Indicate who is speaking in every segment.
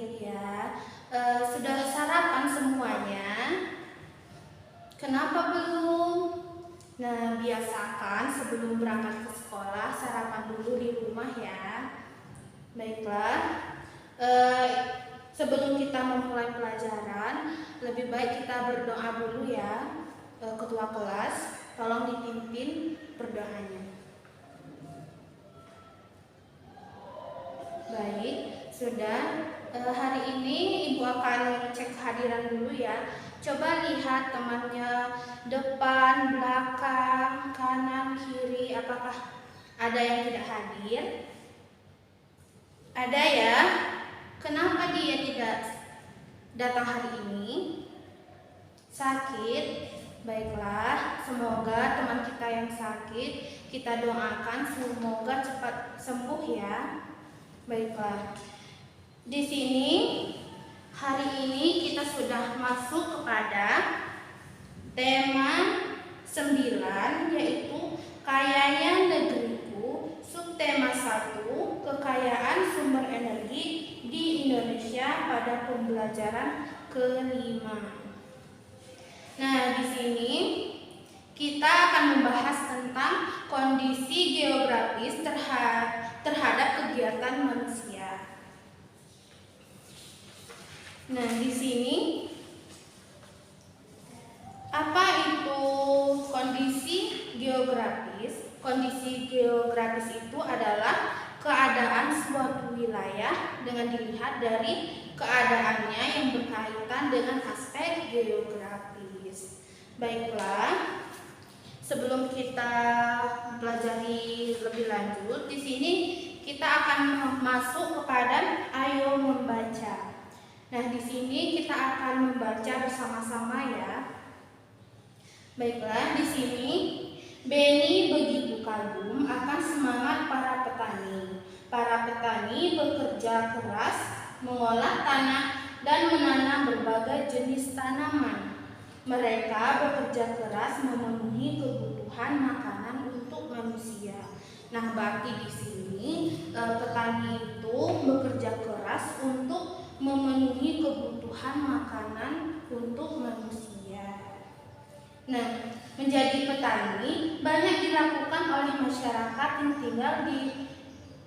Speaker 1: baik ya. Sudah sarapan semuanya? Kenapa belum? Nah, biasakan sebelum berangkat ke sekolah sarapan dulu di rumah ya. Baiklah, sebelum kita memulai pelajaran, lebih baik kita berdoa dulu ya. Ketua kelas, tolong dipimpin berdoanya. Baik, sudah. Hari ini Ibu akan cek kehadiran dulu ya. Coba lihat temannya depan, belakang, kanan, kiri, apakah ada yang tidak hadir? Ada ya? Kenapa dia tidak datang hari ini? Sakit? Baiklah, semoga teman kita yang sakit kita doakan semoga cepat sembuh ya. Baiklah. Di sini hari ini kita sudah masuk kepada tema 9 yaitu Kayanya Negeriku, subtema 1 Kekayaan sumber energi di Indonesia pada pembelajaran ke-5. Nah, di sini kita akan membahas tentang kondisi geografis terhadap kegiatan manusia. Nah, di sini apa itu kondisi geografis? Kondisi geografis itu adalah keadaan suatu wilayah dengan dilihat dari keadaannya yang berkaitan dengan aspek geografis. Baiklah, sebelum kita pelajari lebih lanjut, di sini kita akan masuk kepada ayo membaca. Nah, di sini kita akan membaca bersama-sama ya. Baiklah, di sini Beni begitu kagum akan semangat para petani. Para petani bekerja keras mengolah tanah dan menanam berbagai jenis tanaman. Mereka bekerja keras memenuhi kebutuhan makanan untuk manusia. Nah, berarti di sini petani itu bekerja keras untuk memenuhi kebutuhan makanan untuk manusia. Nah, menjadi petani banyak dilakukan oleh masyarakat yang tinggal di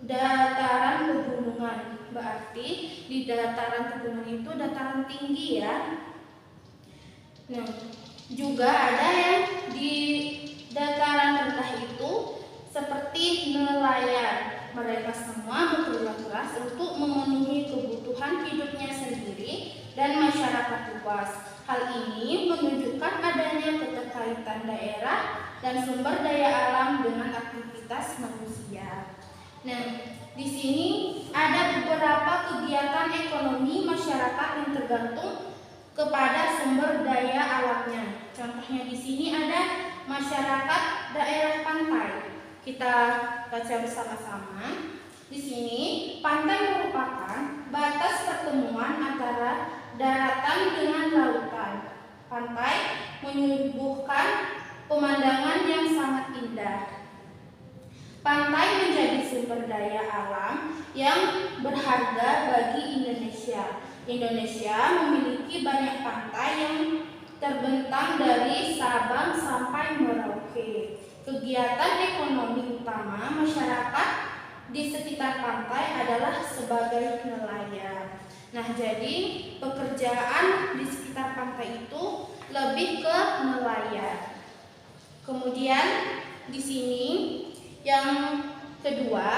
Speaker 1: dataran pegunungan. Berarti di dataran pegunungan itu dataran tinggi ya. Nah, juga ada yang di dataran rendah itu seperti nelayan. Mereka semua bekerja keras untuk memenuhi kebutuhan hidupnya sendiri dan masyarakat luas. Hal ini menunjukkan adanya keterkaitan daerah dan sumber daya alam dengan aktivitas manusia. Nah, di sini ada beberapa kegiatan ekonomi masyarakat yang tergantung kepada sumber daya alamnya. Contohnya di sini ada masyarakat daerah pantai. Kita baca bersama-sama. Di sini, pantai merupakan batas pertemuan antara daratan dengan lautan. Pantai menyuguhkan pemandangan yang sangat indah. Pantai menjadi sumber daya alam yang berharga bagi Indonesia. Indonesia memiliki banyak pantai yang terbentang dari Sabang sampai Merauke. Kegiatan ekonomi utama masyarakat di sekitar pantai adalah sebagai nelayan. Nah, jadi pekerjaan di sekitar pantai itu lebih ke nelayan. Kemudian di sini yang kedua,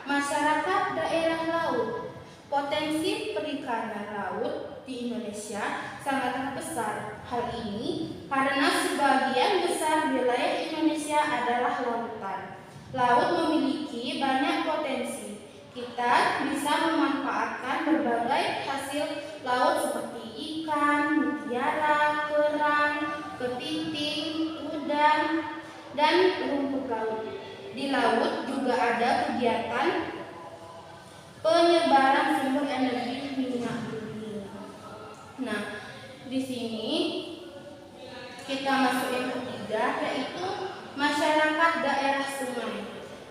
Speaker 1: masyarakat daerah laut. Potensi perikanan laut di Indonesia sangat besar. Hal ini karena sebagian besar wilayah Indonesia adalah lautan. Laut memiliki banyak potensi. Kita bisa memanfaatkan berbagai hasil laut seperti ikan, mutiara, kerang, kepiting, udang, dan rumput laut. Di laut juga ada kegiatan penyebaran sumber energi minyak bumi. Nah, di sini kita masuk yang ketiga yaitu masyarakat daerah sungai.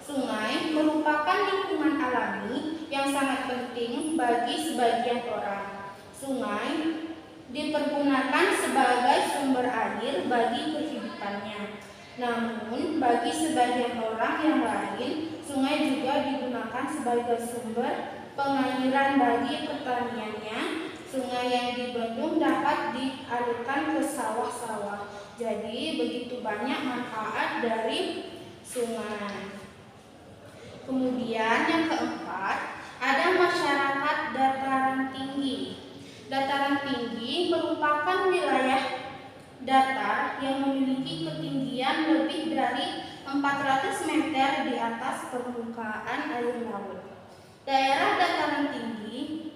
Speaker 1: Sungai merupakan lingkungan alami yang yang sangat penting bagi sebagian orang. Sungai dipergunakan sebagai sumber air bagi kehidupannya. Namun, bagi sebagian orang yang lain, sungai juga digunakan sebagai sumber pengairan bagi pertaniannya. Sungai yang dibendung dapat dialirkan ke sawah-sawah. Jadi, begitu banyak manfaat dari sungai. Kemudian yang keempat, ada masyarakat dataran tinggi. Dataran tinggi merupakan wilayah datar yang memiliki ketinggian lebih dari 400 meter di atas permukaan air laut. Daerah dataran tinggi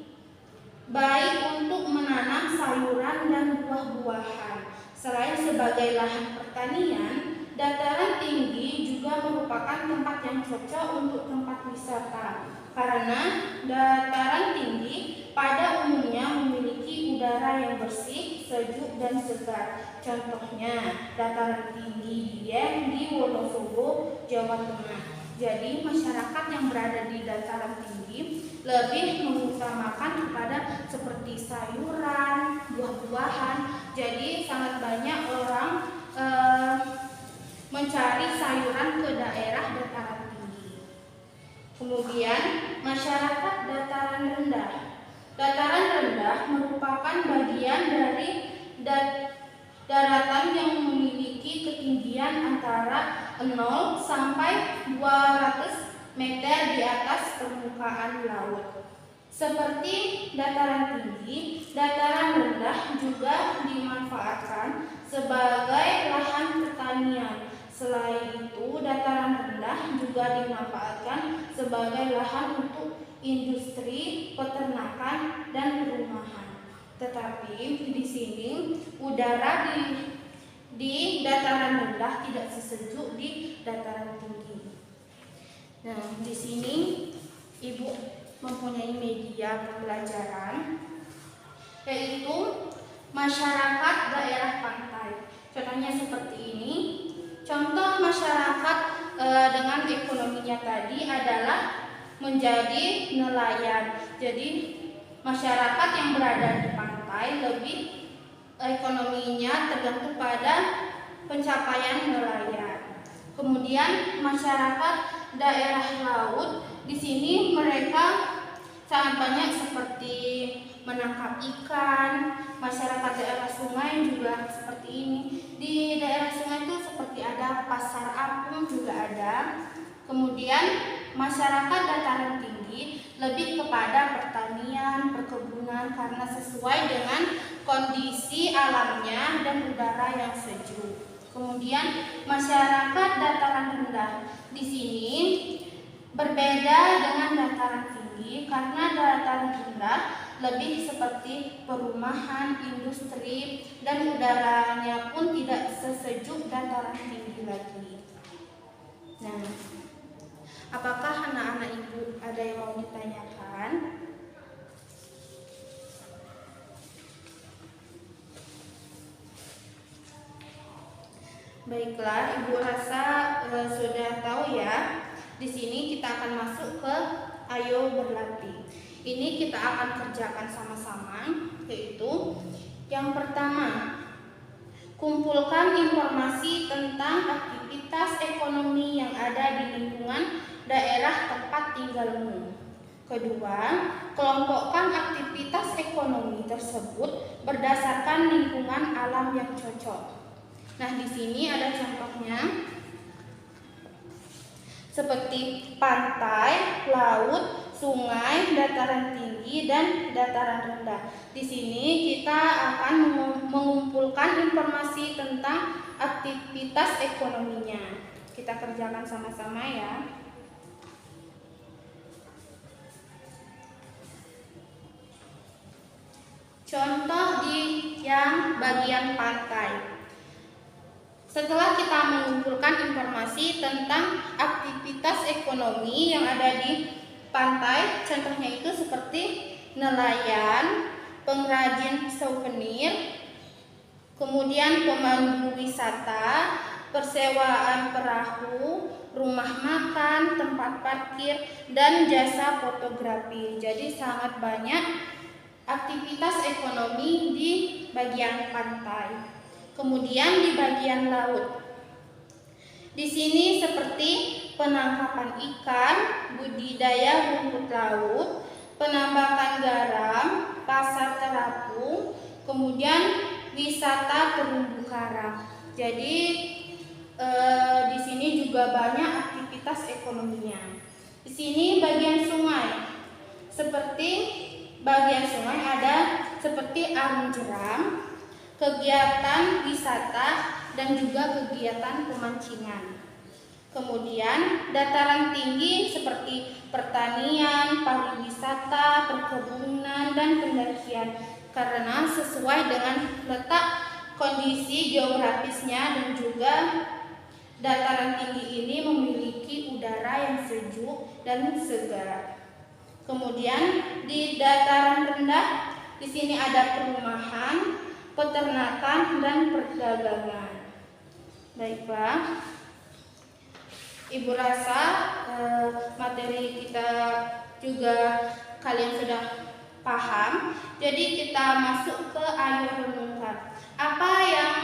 Speaker 1: baik untuk menanam sayuran dan buah-buahan. Selain sebagai lahan pertanian, dataran tinggi juga merupakan tempat yang cocok untuk tempat wisata karena dataran tinggi pada umumnya memiliki udara yang bersih, sejuk, dan segar. Contohnya, dataran tinggi Dieng di Wonosobo, Jawa Tengah. Jadi, masyarakat yang berada di dataran tinggi lebih mengutamakan kepada seperti sayuran, buah-buahan. Jadi, sangat banyak orang mencari sayuran ke daerah dataran tinggi. Kemudian, masyarakat dataran rendah. Dataran rendah merupakan bagian dari daratan yang memiliki ketinggian antara 0 sampai 200 meter di atas permukaan laut. Seperti dataran tinggi, dataran rendah juga dimanfaatkan sebagai lahan pertanian. Selain itu, dataran rendah juga dimanfaatkan sebagai lahan untuk industri, peternakan, dan perumahan. Tetapi di sini udara di dataran rendah tidak sesejuk di dataran tinggi. Nah, di sini Ibu mempunyai media pembelajaran yaitu masyarakat daerah pantai. Contohnya seperti ini. Contoh masyarakat dengan ekonominya tadi adalah menjadi nelayan. Jadi masyarakat yang berada di pantai lebih ekonominya tergantung pada pencapaian nelayan. Kemudian masyarakat daerah laut, di sini mereka sangat banyak seperti menangkap ikan. Masyarakat daerah sungai juga seperti ini. Di daerah sungai itu seperti ada pasar apung juga ada. Kemudian masyarakat dataran tinggi lebih kepada pertanian, perkebunan karena sesuai dengan kondisi alamnya dan udara yang sejuk. Kemudian masyarakat dataran rendah di sini berbeda dengan dataran tinggi karena dataran rendah lebih seperti perumahan, industri, dan udaranya pun tidak sesejuk dataran tinggi lagi. Nah, apakah anak-anak Ibu ada yang mau ditanyakan? Baiklah, Ibu rasa sudah tahu ya. Di sini kita akan masuk ke ayo berlatih. Ini kita akan kerjakan sama-sama, yaitu yang pertama, kumpulkan informasi tentang aktivitas ekonomi yang ada di lingkungan daerah tempat tinggalmu. Kedua, kelompokkan aktivitas ekonomi tersebut berdasarkan lingkungan alam yang cocok. Nah, di sini ada contohnya seperti pantai, laut, sungai, dataran tinggi, dan dataran rendah. Di sini kita akan mengumpulkan informasi tentang aktivitas ekonominya. Kita kerjakan sama-sama ya. Contoh di yang bagian pantai. Setelah kita mengumpulkan informasi tentang aktivitas ekonomi yang ada di pantai, contohnya itu seperti nelayan, pengrajin souvenir, kemudian pemandu wisata, persewaan perahu, rumah makan, tempat parkir, dan jasa fotografi. Jadi sangat banyak aktivitas ekonomi di bagian pantai. Kemudian di bagian laut. Di sini seperti penangkapan ikan, budidaya rumput laut, penambangan garam, pasar terapung, kemudian wisata terumbu karang. Jadi di sini juga banyak aktivitas ekonominya. Di sini bagian sungai. Seperti bagian sungai ada seperti arung jeram, kegiatan wisata, dan juga kegiatan pemancingan. Kemudian dataran tinggi seperti pertanian, pariwisata, perkebunan, dan pendakian karena sesuai dengan letak kondisi geografisnya, dan juga dataran tinggi ini memiliki udara yang sejuk dan segar. Kemudian di dataran rendah di sini ada perumahan, peternakan, dan perdagangan. Baiklah, Ibu rasa materi kita juga kalian sudah paham. Jadi kita masuk ke ayo renungkan. Apa yang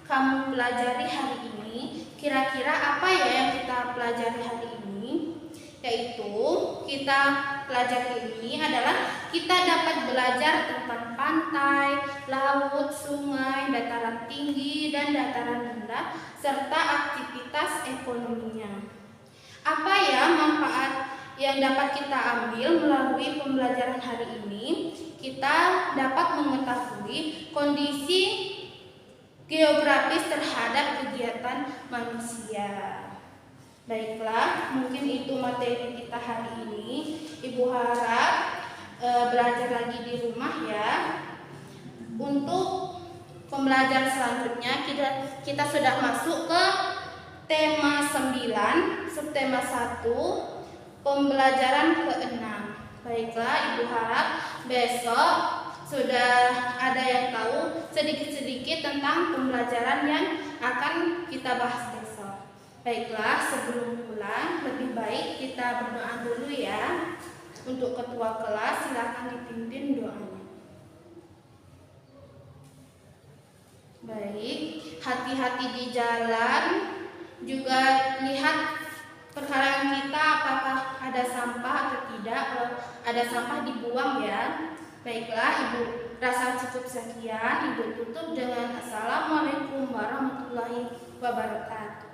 Speaker 1: kamu pelajari hari ini? Kira-kira apa ya yang kita pelajari hari ini? Yaitu kita pelajari ini adalah kita dapat belajar tentang pantai, laut, sungai, dataran tinggi, dan dataran rendah, serta aktivitas ekonominya. Apa ya manfaat yang dapat kita ambil melalui pembelajaran hari ini? Kita dapat mengetahui kondisi geografis terhadap kegiatan manusia. Baiklah, mungkin itu materi kita hari ini. Ibu harap belajar lagi di rumah ya. Untuk pembelajaran selanjutnya kita sudah masuk ke tema 9, subtema 1, pembelajaran ke-6. Baiklah, Ibu harap besok sudah ada yang tahu sedikit-sedikit tentang pembelajaran yang akan kita bahas besok. Baiklah, sebelum pulang lebih baik kita berdoa dulu ya. Untuk ketua kelas silakan dipimpin doanya. Baik, hati-hati di jalan, juga lihat perkarangan kita apakah ada sampah atau tidak. Kalau ada sampah dibuang ya. Baiklah, Ibu rasa cukup sekian. Ibu tutup dengan Assalamualaikum warahmatullahi wabarakatuh.